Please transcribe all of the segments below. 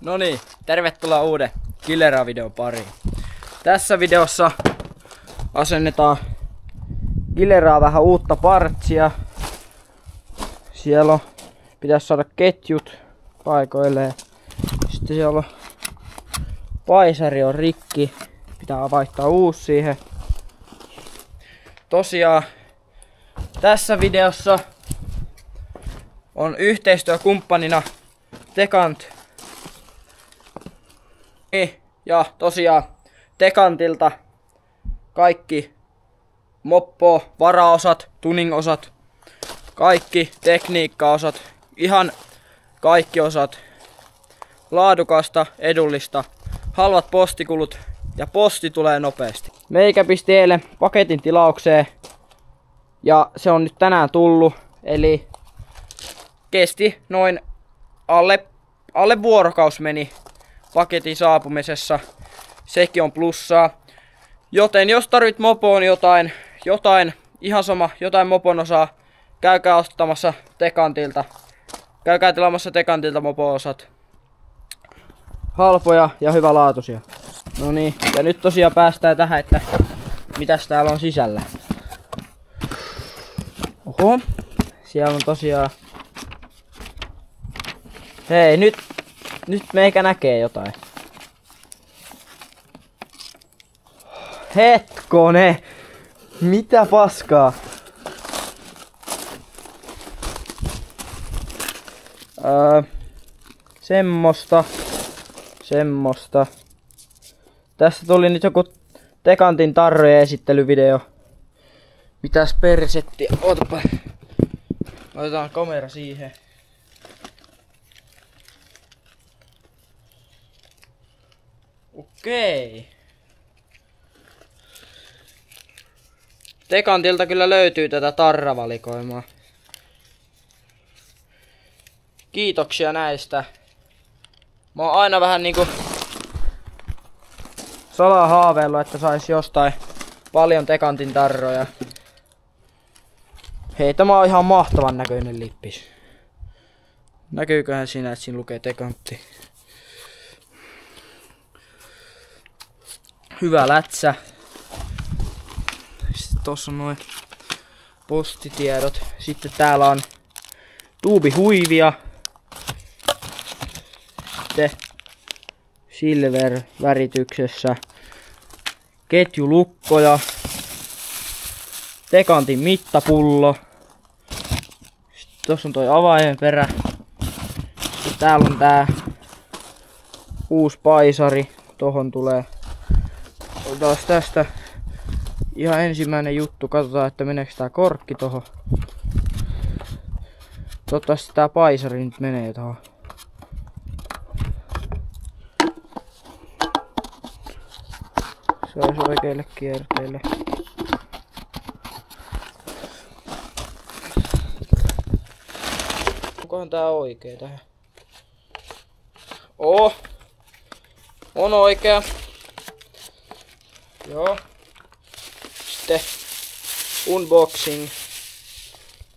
No niin, tervetuloa uuden Killera-videon pariin. Tässä videossa asennetaan Killeraa vähän uutta partsia. Siellä on, pitäisi saada ketjut paikoilleen. Sitten siellä on paisari on rikki. Pitää vaihtaa uusi siihen. Tosiaan tässä videossa on yhteistyökumppanina Tekant. Ja tosiaan Tekantilta kaikki moppo, varaosat, tuning-osat, kaikki tekniikkaosat, ihan kaikki osat. Laadukasta, edullista, halvat postikulut ja posti tulee nopeasti. Meikä pisti eilen paketin tilaukseen ja se on nyt tänään tullut, eli kesti noin alle vuorokaus meni paketin saapumisessa. Sekin on plussaa. Joten jos tarvit mopoon jotain ihan sama, jotain mopon osaa, käykää ostamassa Tekantilta. Käykää tilaamassa Tekantilta mopo-osat. Halpoja ja hyvälaatuisia. No niin, ja nyt tosiaan päästään tähän, että mitäs täällä on sisällä. Oho, siellä on tosiaan... Hei, nyt meikä näkee jotain. Hetkone! Mitä paskaa? Semmosta. Tässä tuli nyt joku Tekantin tarrojen esittelyvideo. Mitäs persetti? Ootapa. Otetaan kamera siihen. Okei. Tekantilta kyllä löytyy tätä tarravalikoimaa. Kiitoksia näistä. Mä oon aina vähän niinku salaa haaveillut, että sais jostain paljon Tekantin tarroja. Hei, tämä on ihan mahtavan näköinen lippis. Näkyyköhän siinä, että siinä lukee Tekantti? Hyvä lätsä. Sitten tossa on noin postitiedot. Sitten täällä on tuubihuivia. Sitten silver värityksessä. Ketjulukkoja. Tekantin mittapullo. Sitten tossa on toi avaimenperä. Sitten täällä on tää uusi paisari. Tohon tulee. Otetaan tästä ihan ensimmäinen juttu. Katsotaan, että meneekö tää korkki tohon. Toivottavasti tää paisari nyt menee tohon. Se olisi oikeille kierteille. Onkohan tää oikee tähän? On oikea. Joo. Sitten unboxing.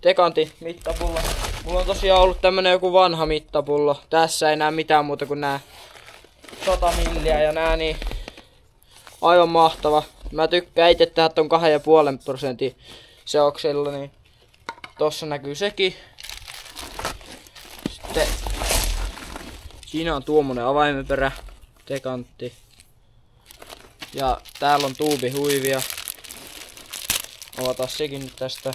Tekantin mittapullo. Mulla on tosiaan ollut tämmönen joku vanha mittapullo. Tässä ei näe mitään muuta kuin nää 100 milliä ja nää niin aivan mahtava. Mä tykkään itse tehdä ton 2,5% seoksella, niin tossa näkyy sekin. Sitten siinä on tuommoinen avaimenperä, Tekantti. Ja täällä on tuubihuivia. Avataan sekin nyt tästä.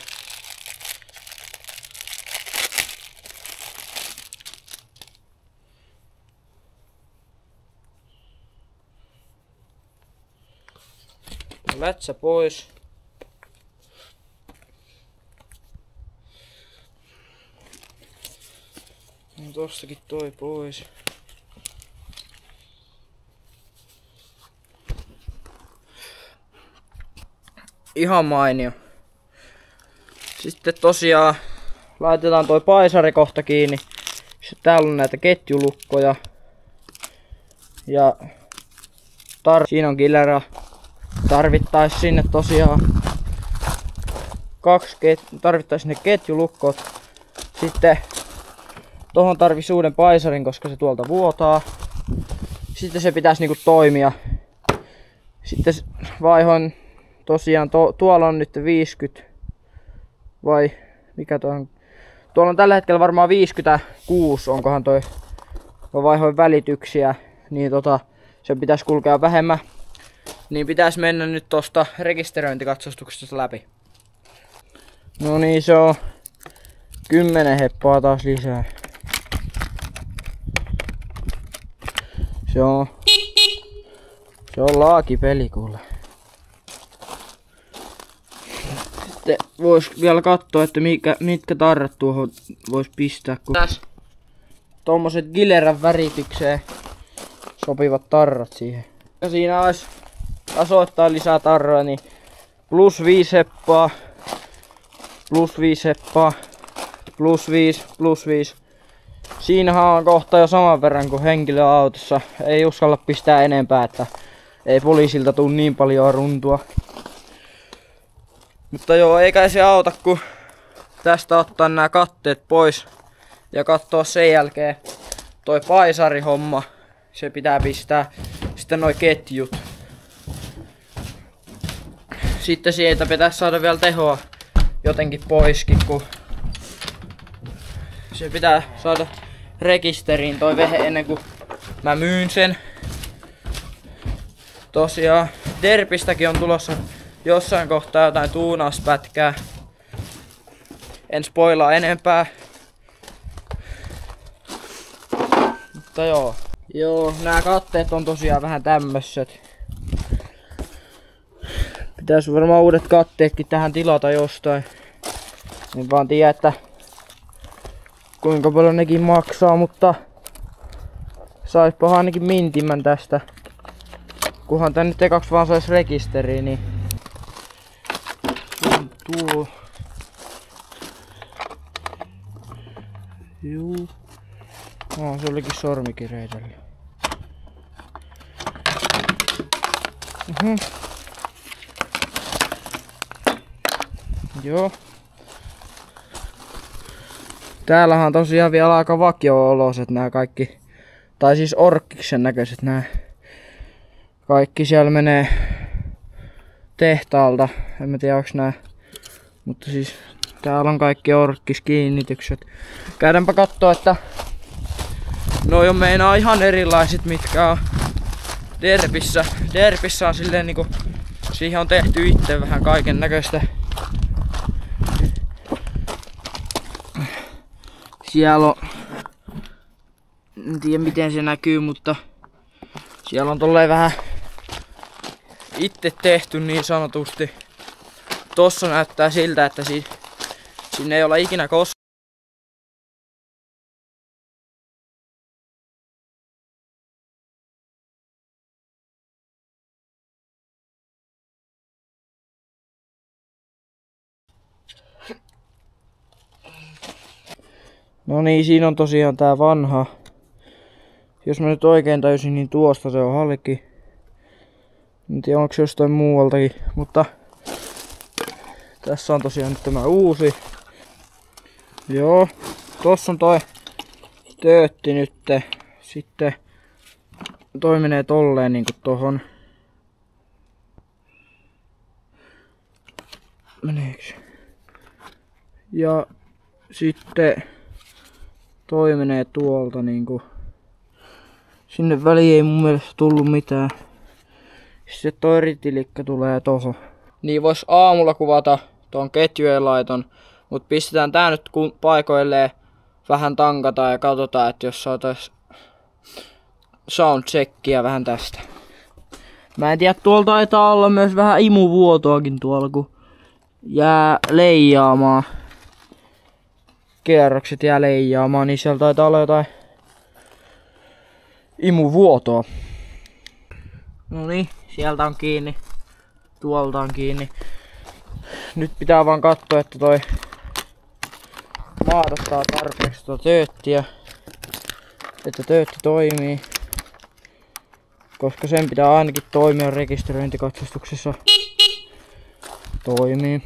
Lätsä pois. No, tossakin toi pois. Ihan mainio. Sitten tosiaan laitetaan toi paisari kohta kiinni. Sitten täällä on näitä ketjulukkoja. Ja siinä on Killera. Tarvittais sinne tosiaan tarvittais ne ketjulukkot. Sitten tohon tarvis uuden paisarin, koska se tuolta vuotaa. sitten se pitäisi niinku toimia. Sitten vaihoin tosiaan, tuolla on nyt 50, vai mikä tuo on? Tuolla on tällä hetkellä varmaan 56, onkohan toi. Mä vaihoin välityksiä, niin se pitäisi kulkea vähemmän. Niin pitäisi mennä nyt tosta rekisteröintikatsastuksesta läpi. No niin, se on 10 heppaa taas lisää. Se on laakipeli kuule. Sitten vois vielä katsoa, että mitkä tarrat tuohon vois pistää. Kun tässä tommoset Gileran väritykseen sopivat tarrat siihen. Ja siinä olisi tasoittaa lisää tarroja, niin plus 5 heppaa, plus 5 heppaa, plus 5, plus 5. Siinähän on kohta jo saman verran kuin henkilöautossa. Ei uskalla pistää enempää, että ei poliisilta tuu niin paljon runtua. Mutta joo, eikä se auta, kun tästä ottaa nämä katteet pois ja katsoa sen jälkeen toi paisarihomma. Se pitää pistää sitten noi ketjut. Sitten siitä pitäisi saada vielä tehoa jotenkin poiskin, kun se pitää saada rekisteriin toi vehe ennen kuin mä myyn sen. Tosiaan Derpistäkin on tulossa jossain kohtaa jotain tuunauspätkää. En spoilaa enempää. Mutta joo. Joo, nämä katteet on tosiaan vähän tämmöiset. Pitäis varmaan uudet katteetkin tähän tilata jostain. En vaan tiedä, että kuinka paljon nekin maksaa, mutta saispahan ainakin mintimän tästä. Kunhan tän nyt ekaksi vaan sais rekisteriin, niin tuo. Juu. No, se olikin sormikireidellä. Joo. Täällähän on tosiaan vielä aika vakio-oloiset nää kaikki. Tai siis orkkiksen näköiset nää. Kaikki siellä menee tehtaalta. En mä tiedä onks nää. Mutta siis täällä on kaikki orkkiskiinnitykset. Käydäänpä kattoo, että noi on meinaa ihan erilaiset mitkä on Derpissä. Derpissä on silleen niinku siihen on tehty itse vähän kaiken näköistä. Siellä on, en tiedä miten se näkyy, mutta siellä on tolleen vähän itse tehty niin sanotusti. Tossa näyttää siltä, että sinne ei olla ikinä koskaan. No niin, siinä on tosiaan tää vanha. Jos mä nyt oikein täysin, niin tuosta se on halki. En tiedä onko se jostain muualtakin, mutta tässä on tosiaan nyt tämä uusi. Joo, tossa on toi töötti nyt. Sitten toi menee tolleen niinku tohon. Meneekö? Ja sitten toi menee tuolta niinku. Sinne väliin ei mun mielestä tullut mitään. Sitten toi ritilikka tulee tohon. Niin vois aamulla kuvata tuon ketjujen laiton. Mut pistetään tää nyt paikoilleen vähän tankata ja katsotaan, että jos saatais soundcheckia vähän tästä. Mä en tiedä, tuolla taitaa olla myös vähän imuvuotoakin tuolla, kun jää leijaamaan. Kierrokset jää leijaamaan, niin siellä taitaa olla jotain imuvuotoa. No niin, sieltä on kiinni. Tuolta on kiinni. Nyt pitää vaan katsoa, että toi maadottaa tarpeeksi tuota tööttiä. Että töötti toimii. Koska sen pitää ainakin toimia rekisteröintikatsastuksessa. Toimii.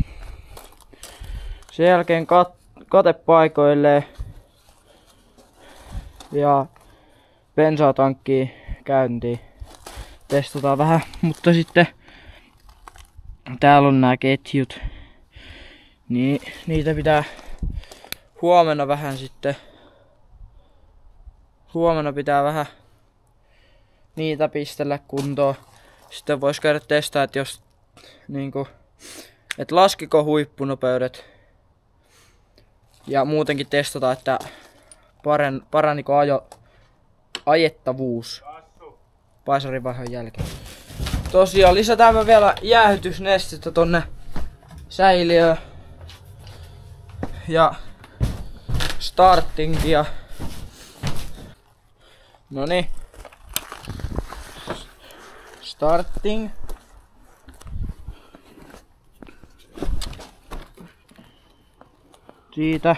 Sen jälkeen kate paikoilleen. Ja bensatankkiin käyntiin. Testataan vähän, mutta sitten täällä on nämä ketjut. Niin niitä pitää huomenna vähän sitten. Huomenna pitää vähän niitä pistellä kuntoon. Sitten vois käydä testaa, että jos niinku, et laskiko huippunopeudet. Ja muutenkin testata, että paraniko ajettavuus paisarivaihon jälkeen. Tosiaan lisätään vielä jäähytysnestettä tonne säiliöön. Ja startingia. Noniin. Starting. Siitä.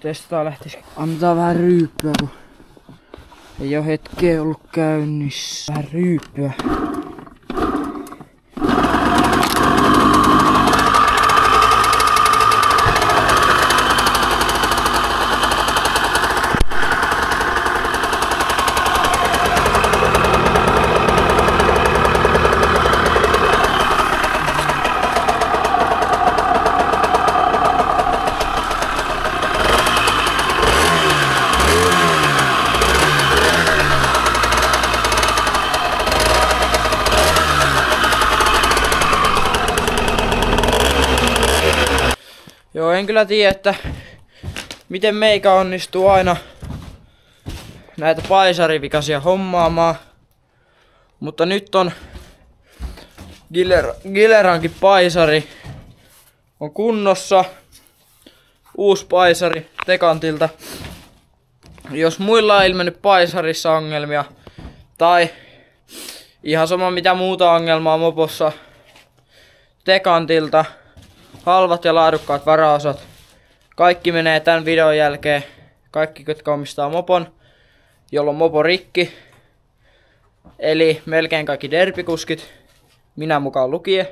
Testataan lähtisikö. Annetaan vähän ryyppyä, kun ei oo hetkeä ollut käynnissä. Vähän ryyppyä. Joo, en kyllä tiedä, että miten meikä onnistuu aina näitä paisarivikasia hommaamaan. Mutta nyt on Gilerankin paisari on kunnossa. Uusi paisari Tekantilta. Jos muilla on ilmennyt paisarissa ongelmia tai ihan sama mitä muuta ongelmaa mopossa Tekantilta, halvat ja laadukkaat varaosat. Kaikki menee tämän videon jälkeen. Kaikki, jotka omistaa mopon, jolla on mopo rikki. Eli melkein kaikki derpikuskit, minä mukaan lukien.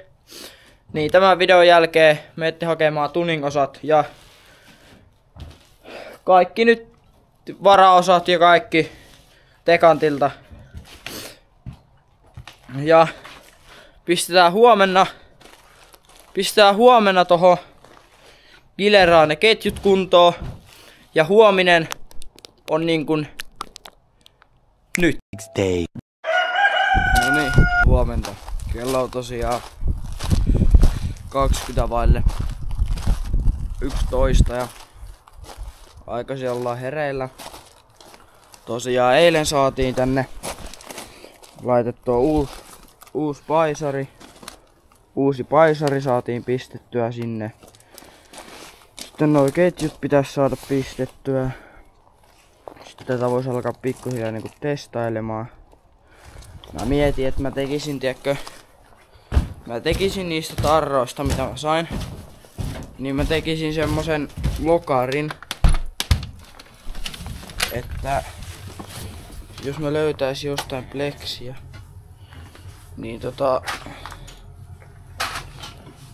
Niin tämän videon jälkeen menette hakemaan tuning-osat ja kaikki nyt varaosat ja kaikki Tekantilta. Ja pistetään huomenna tohon Gileraan ne ketjut kuntoon. Ja huominen on niin kuin nyt. No niin, huomenta. Kello on tosiaan 20:11 ja aikaisin ollaan hereillä. Tosiaan eilen saatiin tänne laitettua uusi paisari. Uusi paisari saatiin pistettyä sinne. Sitten nuo ketjut pitäisi saada pistettyä. Sitten tätä voisi alkaa pikkuhiljaa niinku testailemaan. Mä mietin, että mä tekisin niistä tarroista mitä mä sain. Niin mä tekisin semmosen lokarin. Että jos mä löytäisin jostain pleksiä. Niin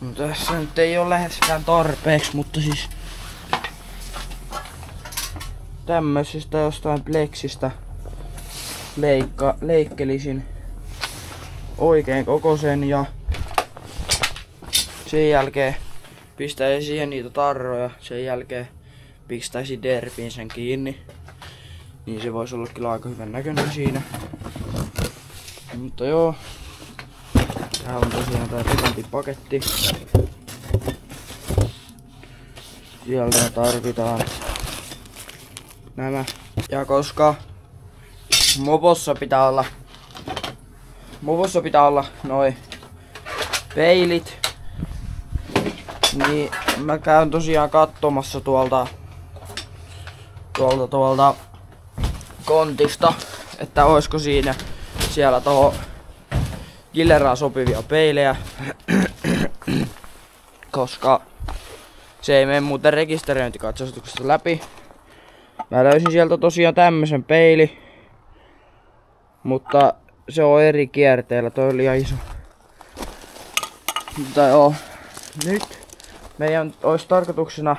no tässä nyt ei oo läheskään tarpeeksi, mutta siis tämmöisestä jostain pleksistä leikkelisin oikein kokoisen ja sen jälkeen pistäisin siihen niitä tarroja, sen jälkeen pistäisin derpiin sen kiinni. Niin se voisi olla kyllä aika hyvän näköinen siinä. Mutta joo. Tää on tosiaan tää Tekantin paketti. Sieltä tarvitaan nämä. Ja koska mopossa pitää olla noi peilit, niin mä käyn tosiaan katsomassa tuolta kontista, että oisko siellä toho Gileraan sopivia peilejä, koska se ei mene muuten rekisteröintikatsastuksesta läpi. Mä löysin sieltä tosiaan tämmösen peili, mutta se on eri kierteellä, toi oli liian iso. Mutta joo, nyt meidän olisi tarkoituksena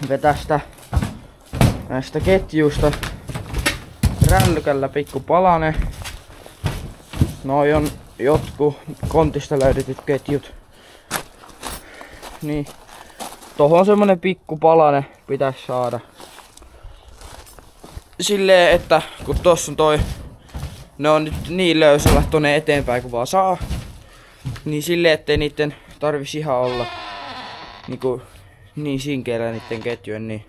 vetästä näistä ketjuista rällykällä pikku palane. Noi on jotkut kontista löydetyt ketjut. Niin. Tohon semmonen pikku palane pitäisi saada. Silleen, että kun tossa on ne on nyt niin löysällä tonne eteenpäin kuin vaan saa. Niin silleen, ettei niitten tarvis ihan olla niin sinkeillä niitten ketjujen, niin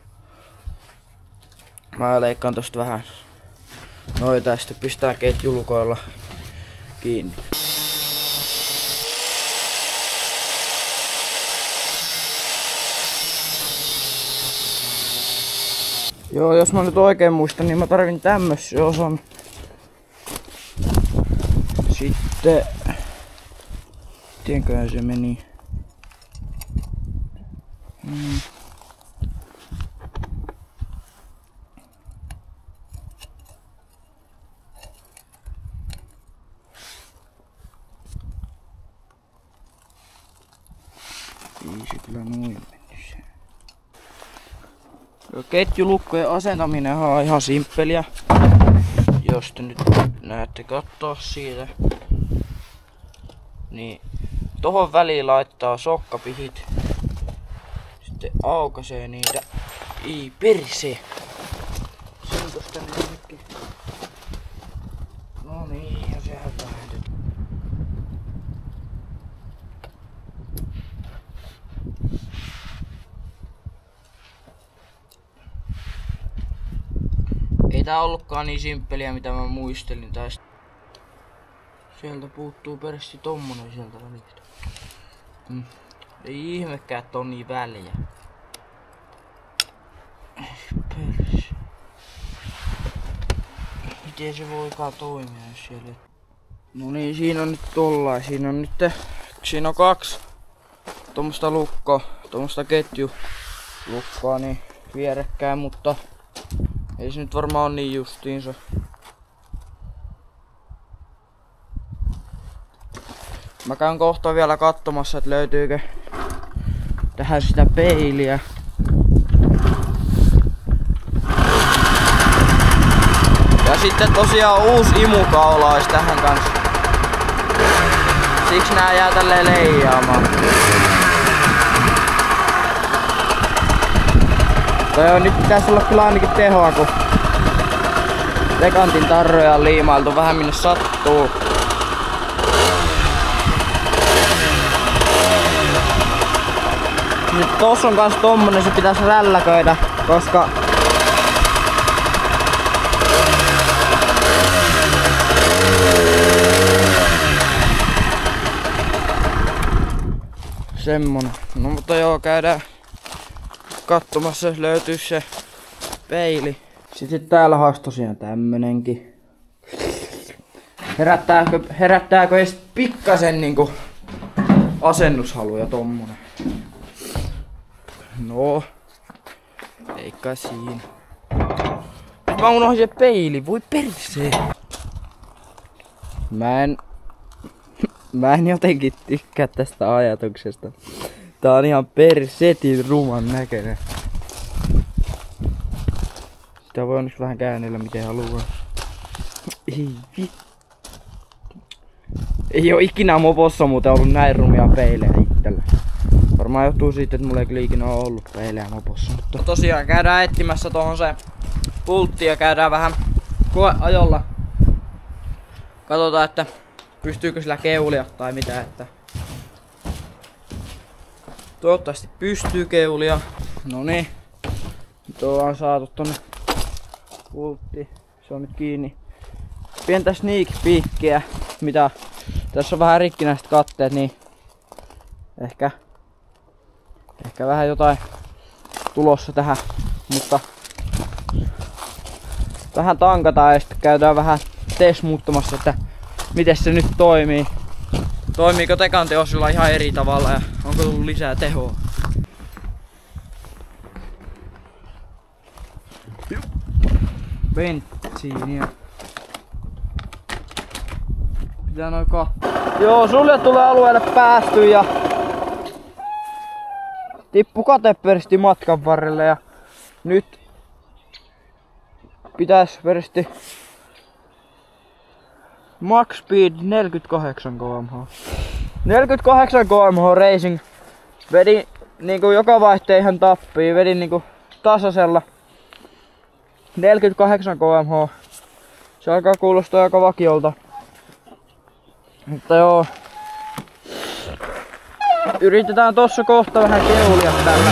mä leikkaan tosta vähän noita ja sitten pistää ketjulukoilla kiinni. Joo, jos mä nyt oikein muistan, niin mä tarvin tämmösen osan. Sitten... Tienköhän se meni. Ei se kyllä noin mennyt se. Ketjulukkojen asentaminen on ihan simppeliä. Jos te nyt näette katsoa siitä. Niin tohon väliin laittaa sokkapihit. Sitten aukaisee niitä. Ei perse. Se on tosta nyt. No niin, ja sehän vähentyy. Ei tää ollutkaan niin simppeliä mitä mä muistelin tästä. Sieltä puuttuu persti tommonen sieltä välistä. Ei ihmekään, että on niin väliä. Persi. Miten se voikaan toimia jos siellä... No niin, siinä on nyt tollain. Siinä on kaksi tommosta lukkoa, tommosta ketjulukkoa niin vierekkäin, mutta ei se nyt varmaan on niin justiinsa. Mä käyn kohta vielä katsomassa, että löytyykö tähän sitä peiliä. Ja sitten tosiaan uusi imukaula olisi tähän kanssa. Siksi nää jää tälleen leijaamaan. Nyt pitäisi olla kyllä ainakin tehoa, kun Tekantin tarroja on liimailtu vähän minne sattuu. Nyt tossa on kans tommonen, se pitäisi rälläköidä, koska semmonen. No mutta joo, käydään katsomassa, jos löytyy se peili. Sitten täällä olisi tosiaan tämmönenkin. Herättääkö edes pikkasen niinku asennushaluja tommonen? No, eikä siinä. Mä unohdin se peili, voi persee. Mä en jotenkin tykkää tästä ajatuksesta. Tää on ihan persetin ruman näköinen. Sitä voi onneksi vähän käännellä miten haluaa. Ei oo ikinä mopossa muuten ollut näin rumia peilejä itsellä. Varmaan johtuu siitä, että mulla ei kyllä ikinä ole ollut peilejä mopossa. Mutta tosiaan käydään etsimässä tohon se pultti ja käydään vähän koeajolla. Katsotaan, että pystyykö sillä keulia tai mitä, että toivottavasti pystyy keulia. No niin. Nyt ollaan saatu tonne pultti. Se on nyt kiinni. Pientä sneak peekkiä, mitä tässä on vähän rikkinäiset katteet, niin ehkä vähän jotain tulossa tähän, mutta vähän tankataan ja sitten käydään vähän testmuuttamassa, että miten se nyt toimii. Toimiiko Tekantin osilla ihan eri tavalla ja onko tullut lisää tehoa. Bensiiniä. Pitää noin Joo, sulle tulee alueelle päästy ja tippu katepersti matkan varrelle ja nyt pitäis persti Max Speed 48 km/h. 48 km/h racing. Vedin niinku joka vaihteen ihan tappiin. Vedin niinku tasaisella 48 km/h. Se alkaa kuulostaa aika vakiolta. Mutta joo. Yritetään tossa kohta vähän keulia tällä.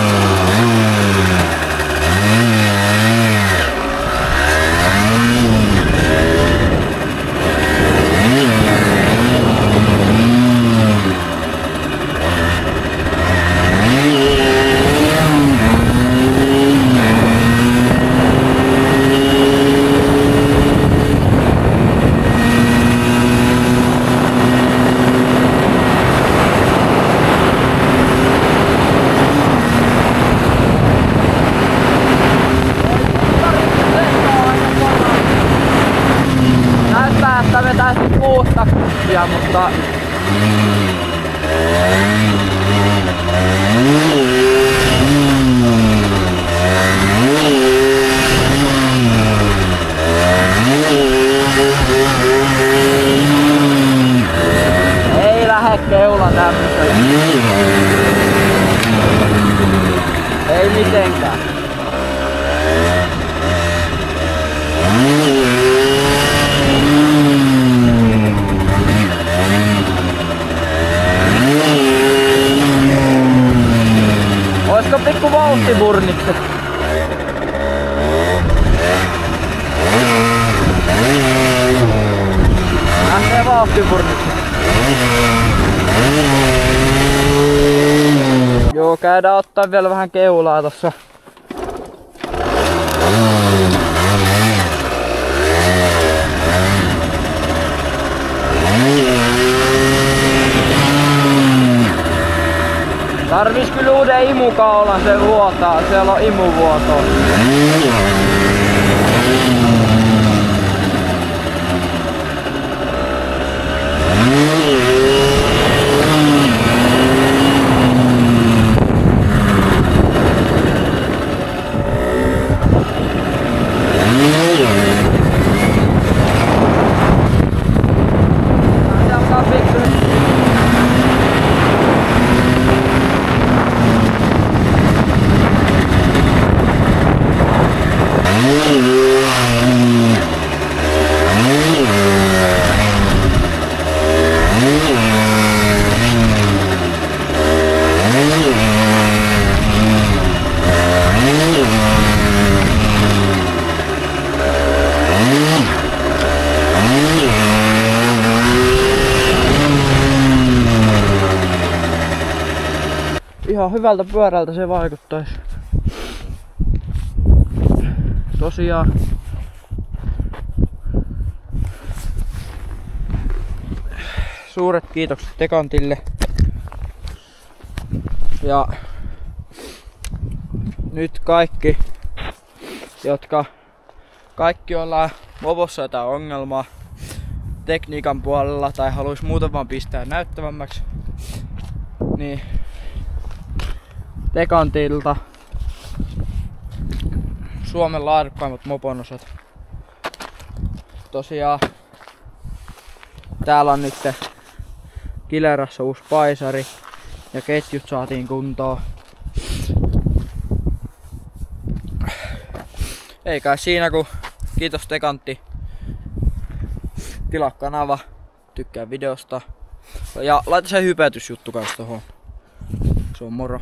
Näyttää, että vetää sit uutta kupsia, mutta ei lähde keula tämmösellä. Ei mitenkään. Oisko pikku vauhtipurnikset? Lähtee vauhtipurnikset. Joo, käydään ottaa vielä vähän keulaa tossa. Tarvis kyllä uuden imukaulan, se vuotaa, siellä on imuvuoto. Ihan hyvältä pyörältä se vaikuttaisi. Tosiaan suuret kiitokset Decantille. Ja nyt kaikki, kaikki ollaan mopossa jotain ongelmaa tekniikan puolella tai haluais muuten vaan pistää näyttävämmäksi, niin Decantilta Suomen laadukkaimmat moponosat. Tosiaan täällä on nyt Kilerassa uusi paisari ja ketjut saatiin kuntoon. Ei kai siinä, kun kiitos Decantti. Tilaa kanava, tykkää videosta ja laita se hypätysjuttu kanssa tohon. Se on moro.